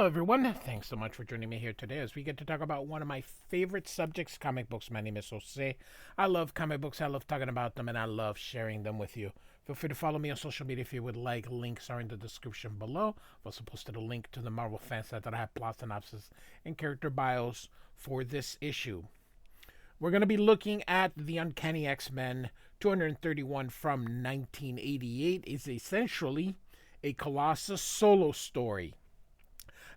Hello, everyone. Thanks so much for joining me here today as we get to talk about one of my favorite subjects, comic books. My name is Jose. I love comic books. I love talking about them, and I love sharing them with you. Feel free to follow me on social media if you would like. Links are in the description below. I've also posted a link to the Marvel fan site that I have plot synopsis and character bios for this issue. We're going to be looking at the Uncanny X-Men 231 from 1988. It's essentially a Colossus solo story.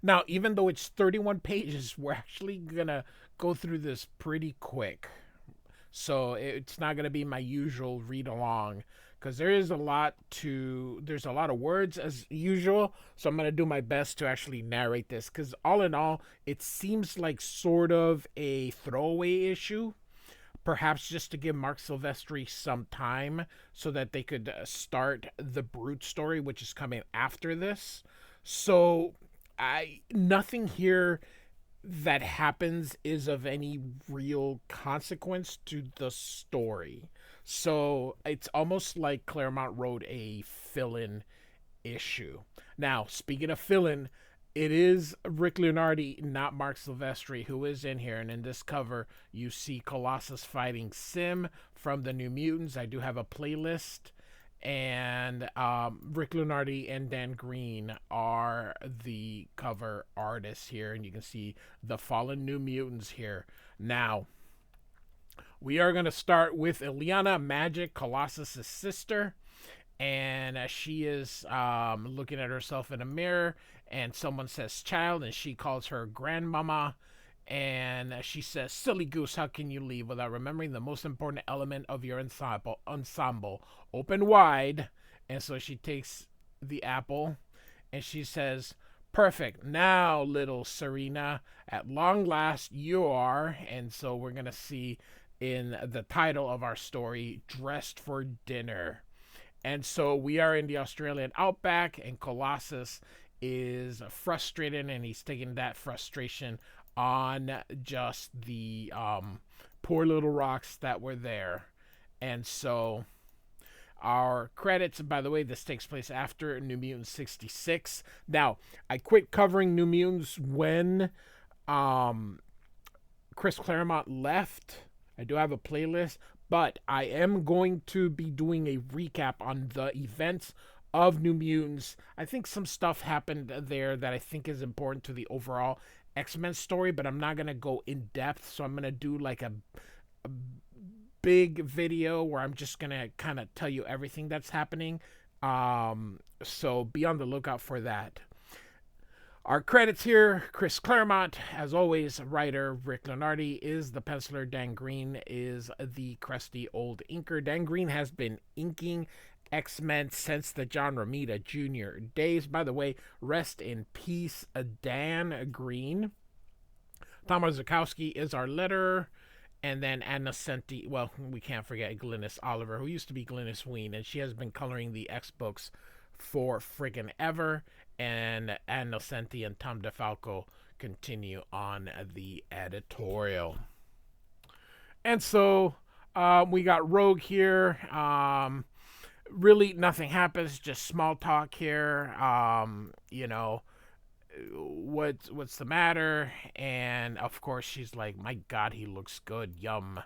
Now, even though it's 31 pages, we're actually going to go through this pretty quick. So it's not going to be my usual read along because there's a lot of words as usual. So I'm going to do my best to actually narrate this because all in all, it seems like sort of a throwaway issue. Perhaps just to give Mark Silvestri some time so that they could start the Brute story, which is coming after this. So nothing here that happens is of any real consequence to the story. So it's almost like Claremont wrote a fill-in issue. Now, speaking of fill-in, it is Rick Leonardi, not Mark Silvestri, who is in here. And in this cover, you see Colossus fighting Sim from the New Mutants. I do have a playlist. And Rick Leonardi and Dan Green are the cover artists here. And you can see the fallen New Mutants here. Now, we are going to start with Ileana Magic, Colossus' sister. And she is looking at herself in a mirror. And someone says child, and she calls her grandmama. And she says, silly goose, how can you leave without remembering the most important element of your ensemble? Open wide. And so she takes the apple and she says, perfect. Now, little Serena, at long last you are. And so we're going to see in the title of our story, Dressed for Dinner. And so we are in the Australian outback, and Colossus is frustrated, and he's taking that frustration on just the poor little rocks that were there. And so our credits, by the way, this takes place after New Mutants 66. Now, I quit covering New Mutants when Chris Claremont left. I do have a playlist, but I am going to be doing a recap on the events of New Mutants. I think some stuff happened there that I think is important to the overall X-Men story, but I'm not going to go in depth, so I'm going to do like a big video where I'm just going to kind of tell you everything that's happening. So be on the lookout for that. Our credits here, Chris Claremont, as always, writer. Rick Leonardi is the penciler. Dan Green is the crusty old inker. Dan Green has been inking X-Men since the John Romita Jr. days. By the way, rest in peace, Dan Green. Tom Orzechowski is our letterer. And then Anna Senti, well, we can't forget Glynis Oliver, who used to be Glynis Wein, and she has been coloring the X-books for friggin' ever. And Anna Senti and Tom DeFalco continue on the editorial. And so we got Rogue here. Really nothing happens, just small talk here. What's the matter? And of course she's like, my God, he looks good, yum.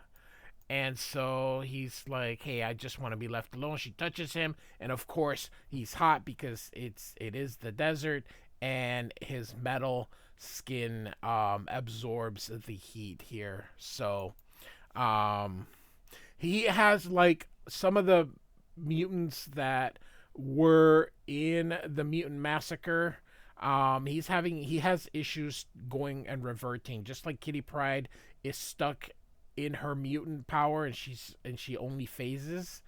And so he's like, hey, I just want to be left alone. She touches him, and of course he's hot because it is the desert, and his metal skin absorbs the heat here. So he has like some of the mutants that were in the Mutant Massacre. He has issues going and reverting, just like Kitty Pryde is stuck in her mutant power, and she only phases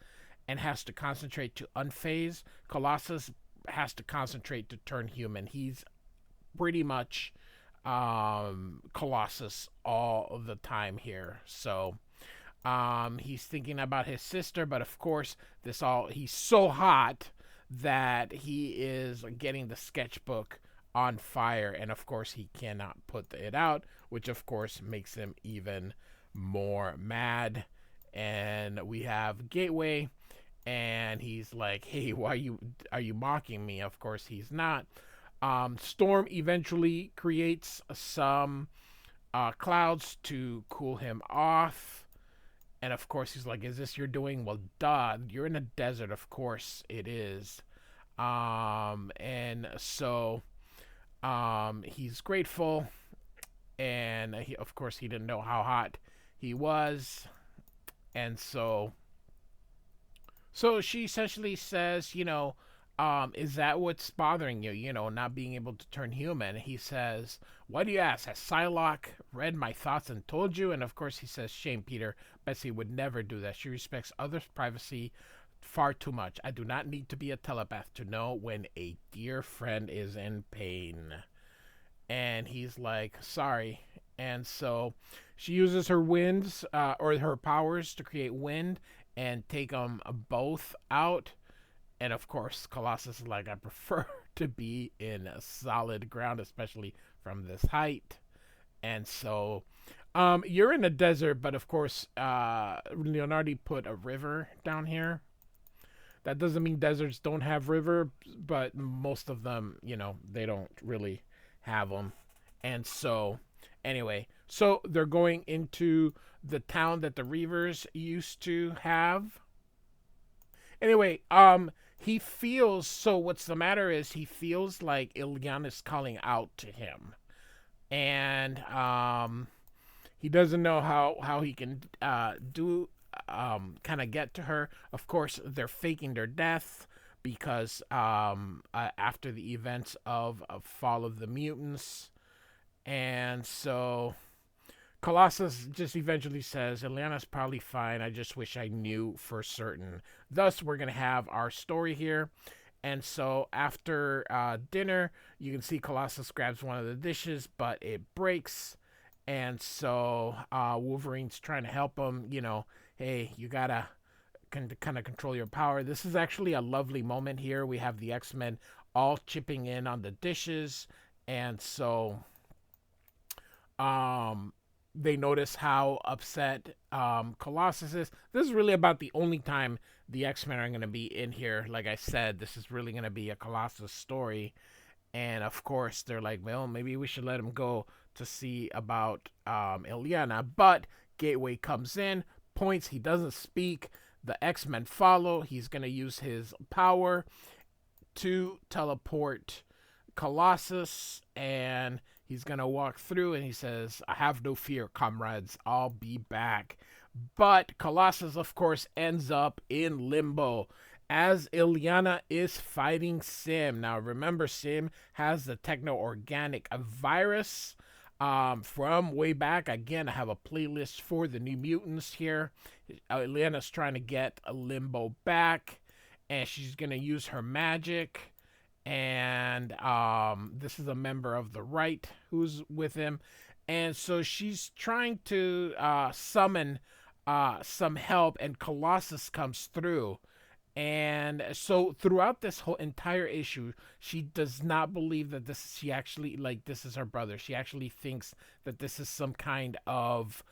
and has to concentrate to unphase. Colossus has to concentrate to turn human. He's pretty much Colossus all the time here. So he's thinking about his sister, but of course he's so hot that he is getting the sketchbook on fire, and of course he cannot put it out, which of course makes him even more mad. And we have Gateway, and he's like, hey, are you mocking me? Of course he's not. Storm eventually creates some clouds to cool him off. And of course, he's like, "Is this your doing?" Well, duh, you're in a desert. Of course it is. And so he's grateful. And of course, he didn't know how hot he was. And so she essentially says, is that what's bothering you? Not being able to turn human. He says, "Why do you ask? Has Psylocke read my thoughts and told you?" And of course he says, "Shame, Peter. Betsy would never do that. She respects others' privacy far too much. I do not need to be a telepath to know when a dear friend is in pain." And he's like, "Sorry." And so she uses her winds, or her powers, to create wind and take them both out. And of course, Colossus is like, "I prefer to be in solid ground, especially from this height." And so, you're in a desert, but of course, Leonardi put a river down here. That doesn't mean deserts don't have river, but most of them, they don't really have them. And so, anyway, so they're going into the town that the Reavers used to have. Anyway, he feels, so what's the matter is he feels like Ilyana is calling out to him. And he doesn't know how he can do kind of get to her. Of course, they're faking their death because after the events of Fall of the Mutants. And so Colossus just eventually says, "Ilyana's probably fine. I just wish I knew for certain." Thus, we're going to have our story here. And so after dinner, you can see Colossus grabs one of the dishes, but it breaks. And so Wolverine's trying to help him, hey, you got to kind of control your power. This is actually a lovely moment here. We have the X-Men all chipping in on the dishes. And so they notice how upset Colossus is. This is really about the only time the X-Men are going to be in here. Like I said, this is really going to be a Colossus story. And of course, they're like, "Well, maybe we should let him go to see about Ilyana." But Gateway comes in, points, he doesn't speak. The X-Men follow. He's going to use his power to teleport Colossus, and he's going to walk through, and he says, "I have no fear, comrades. I'll be back." But Colossus, of course, ends up in Limbo as Ilyana is fighting Sim. Now, remember, Sim has the techno-organic virus from way back. Again, I have a playlist for the New Mutants here. Ilyana's trying to get a Limbo back, and she's going to use her magic. And this is a member of the right who's with him. And so she's trying to summon some help, and Colossus comes through. And so throughout this whole entire issue, she does not believe that she actually, like, this is her brother. She actually thinks that this is some kind of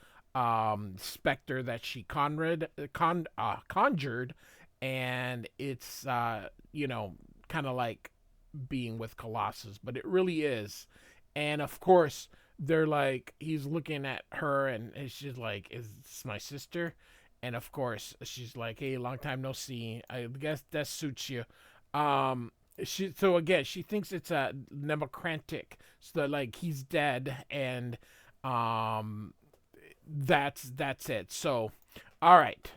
specter that she conjured, and it's kind of like being with Colossus, but it really is. And of course, they're like, he's looking at her, and she's like, "Is this my sister?" And of course, she's like, "Hey, long time no see. I guess that suits you." So again, she thinks it's a democratic, so that, like, he's dead, and that's it. So, all right.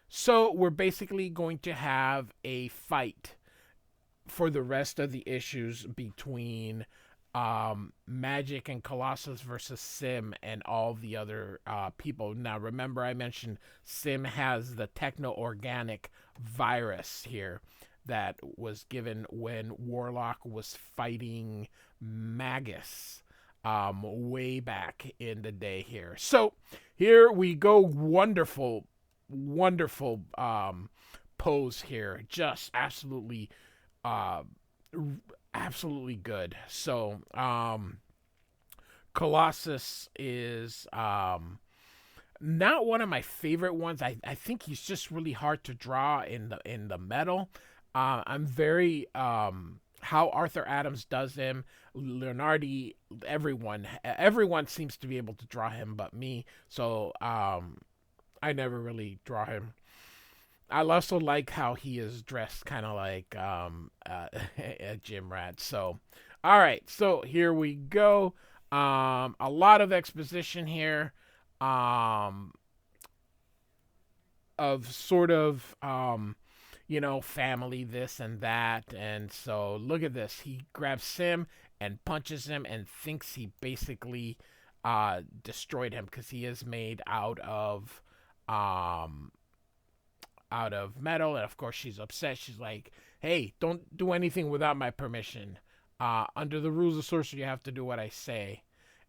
So we're basically going to have a fight for the rest of the issues between Magic and Colossus versus Sim and all the other people. Now, remember, I mentioned Sim has the techno-organic virus here that was given when Warlock was fighting Magus way back in the day here. So here we go. Wonderful, wonderful pose here. Just absolutely absolutely good. So Colossus is not one of my favorite ones. I think he's just really hard to draw in the metal. I'm very how Arthur Adams does him, Leonardi, everyone seems to be able to draw him but me. So I never really draw him. I also like how he is dressed kind of like a gym rat. So, all right, so here we go. A lot of exposition here, um, of sort of family this and that, and so look at this. He grabs Sim and punches him and thinks he basically destroyed him because he is made um out of metal, and of course she's upset. She's like, "Hey, don't do anything without my permission. Under the rules of sorcery, you have to do what I say."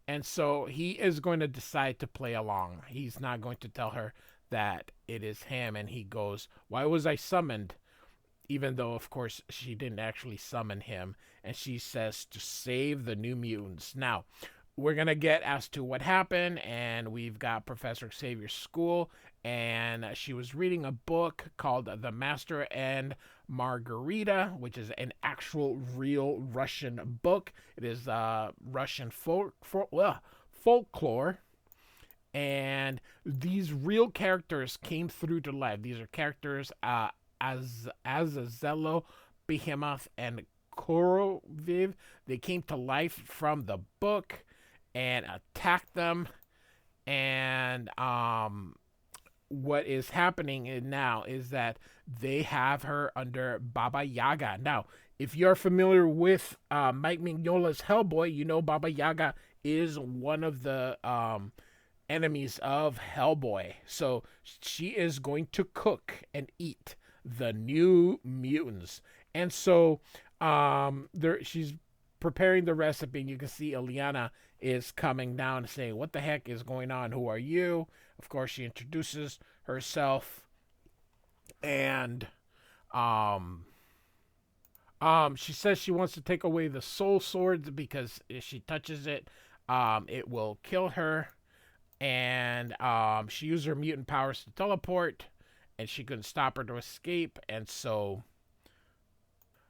And so he is going to decide to play along. He's not going to tell her that it is him, and he goes, "Why was I summoned?" Even though, of course, she didn't actually summon him. And she says to save the New Mutants. Now, we're going to get as to what happened, and we've got Professor Xavier's school, and she was reading a book called The Master and Margarita, which is an actual real Russian book. It is Russian folklore, and these real characters came through to life. These are characters as Azazello, Behemoth, and Koroviv. They came to life from the book and attacked them. And what is happening now is that they have her under Baba Yaga. Now, if you're familiar with Mike Mignola's Hellboy, you know Baba Yaga is one of the enemies of Hellboy. So she is going to cook and eat the New Mutants. And so she's preparing the recipe, and you can see Eliana is coming down and saying, "What the heck is going on? Who are you?" Of course, she introduces herself, and she says she wants to take away the soul sword because if she touches it, it will kill her. And she used her mutant powers to teleport, and she couldn't stop her to escape, and so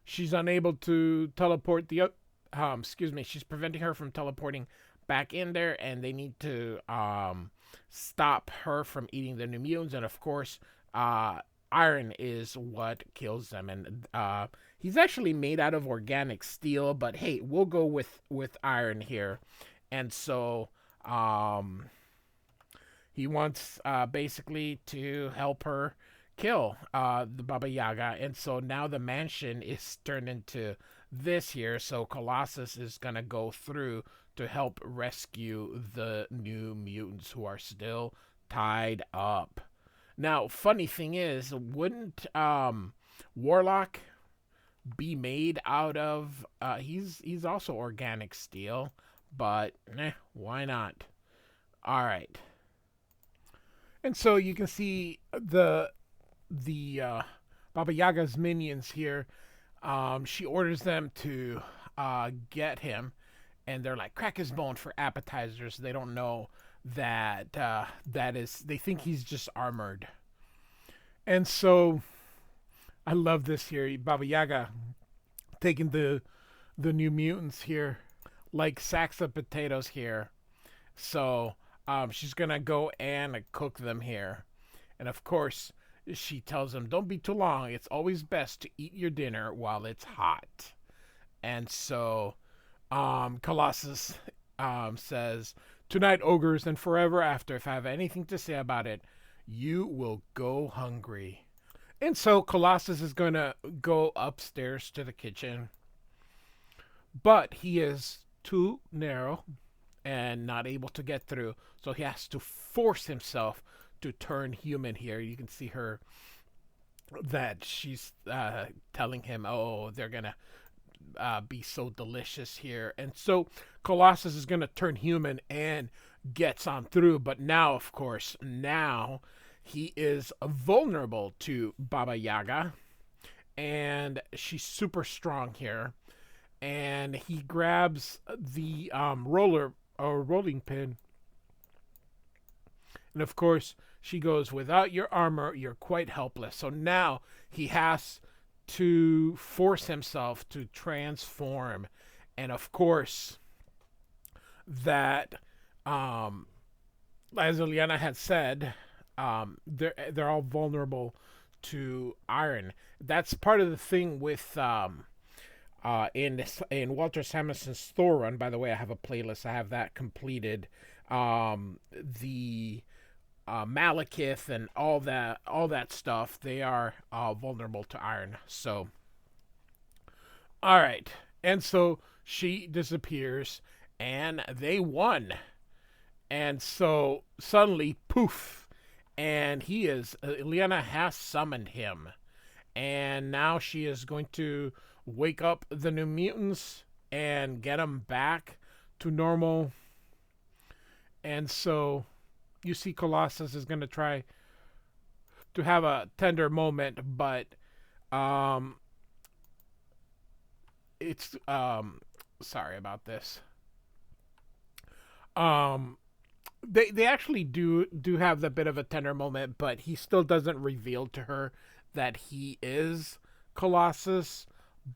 she's unable to teleport she's preventing her from teleporting back in there, and they need to stop her from eating the New Mutants. And of course, iron is what kills them, and he's actually made out of organic steel, but hey, we'll go with iron here. And so he wants basically to help her kill the Baba Yaga. And so now the mansion is turned into this here. So Colossus is going to go through to help rescue the New Mutants who are still tied up. Now, funny thing is, wouldn't Warlock be made out of... he's also organic steel, but why not? All right. And so you can see the Baba Yaga's minions here. She orders them to get him, and they're like, crack his bone for appetizers. They don't know that they think he's just armored. And so I love this here. Baba Yaga taking the New Mutants here like sacks of potatoes here. So she's gonna go and cook them here. And of course, she tells him, don't be too long. It's always best to eat your dinner while it's hot. And so Colossus says, tonight, ogres, and forever after, if I have anything to say about it, you will go hungry. And so Colossus is going to go upstairs to the kitchen. But he is too narrow and not able to get through. So he has to force himself to turn human here. You can see her that she's telling him, oh, they're going to be so delicious here. And so Colossus is going to turn human and gets on through. But now, of course, he is vulnerable to Baba Yaga. And she's super strong here. And he grabs the rolling pin. And of course, she goes, without your armor, you're quite helpless. So now he has to force himself to transform. And of course, that as Eliana had said, they're all vulnerable to iron. That's part of the thing with in Walter Samson's Thor run. By the way, I have a playlist. I have that completed. The Malekith and all that stuff. They are vulnerable to iron. So, all right, and so she disappears, and they won. And so suddenly, poof, and Lyanna has summoned him. And now she is going to wake up the New Mutants and get them back to normal. And so you see Colossus is going to try to have a tender moment, but it's sorry about this. They actually do have a bit of a tender moment, but he still doesn't reveal to her that he is Colossus.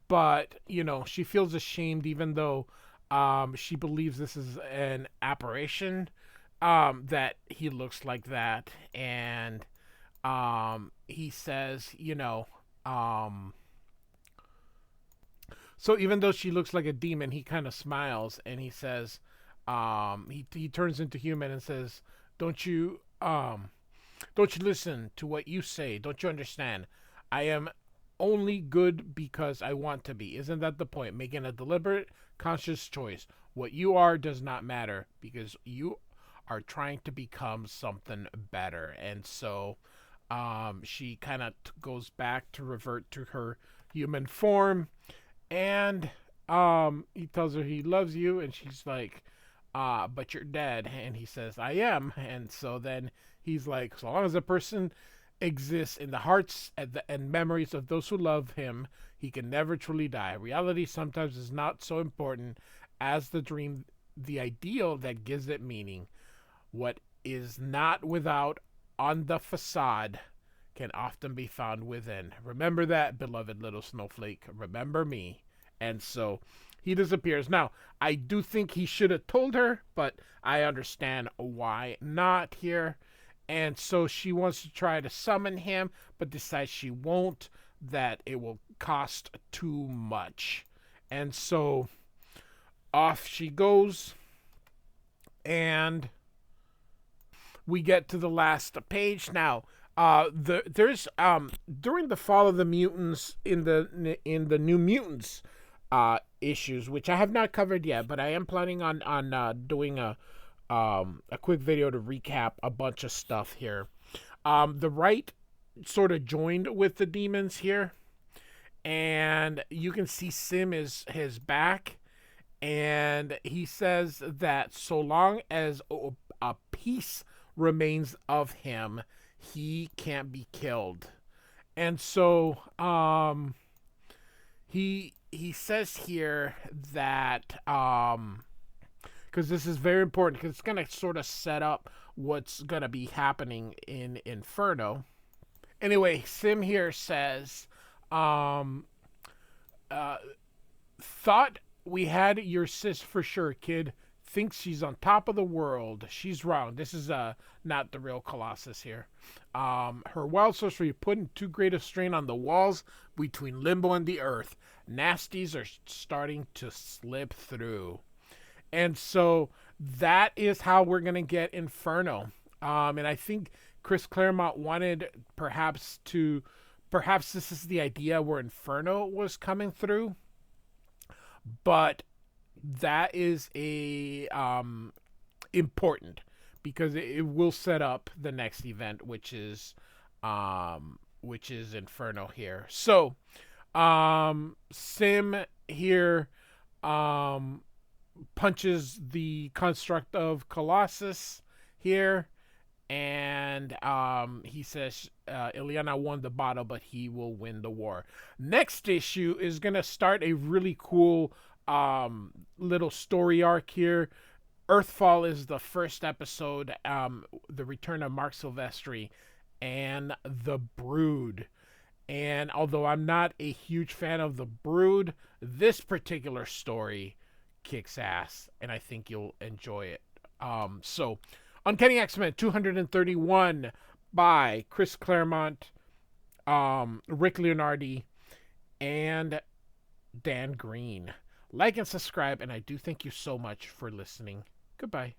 But she feels ashamed, even though she believes this is an apparition, that he looks like that. And he says, so even though she looks like a demon, he kind of smiles and he says, he turns into human and says, don't you listen to what you say? Don't you understand? I am only good because I want to be. Isn't that the point? Making a deliberate, conscious choice. What you are does not matter because you are trying to become something better. And so she kind of goes back to revert to her human form. And he tells her he loves you. And she's like, but you're dead. And he says, I am. And so then he's like, so long as a person exists in the hearts and memories of those who love him, he can never truly die. Reality sometimes is not so important as the dream, the ideal that gives it meaning. What is not without on the facade can often be found within. Remember that, beloved little snowflake. Remember me. And so he disappears. Now, I do think he should have told her, but I understand why not here. And so she wants to try to summon him, but decides she won't, that it will cost too much. And so off she goes. And we get to the last page. Now, there's during the fall of the mutants in the New Mutants issues, which I have not covered yet, but I am planning on doing a quick video to recap a bunch of stuff here. The right sort of joined with the demons here, and you can see Sim is his back, and he says that so long as a piece remains of him, he can't be killed. And so he says here that because this is very important, because it's going to sort of set up what's going to be happening in Inferno. Anyway, Sim here says, thought we had your sis for sure, kid. Thinks she's on top of the world. She's wrong. This is not the real Colossus here. Her wild sorcery putting too great a strain on the walls between Limbo and the Earth. Nasties are starting to slip through. And so that is how we're going to get Inferno. And I think Chris Claremont wanted perhaps this is the idea where Inferno was coming through. But that is important because it will set up the next event, which is Inferno here. So Sim here punches the construct of Colossus here, and he says Illyana won the battle, but he will win the war. Next issue is going to start a really cool little story arc here. Earthfall is the first episode, the return of Mark Silvestri and the Brood. And although I'm not a huge fan of the Brood, this particular story kicks ass, and I think you'll enjoy it. So, Uncanny X-Men 231 by Chris Claremont, Rick Leonardi, and Dan Green. Like and subscribe, and I do thank you so much for listening. Goodbye.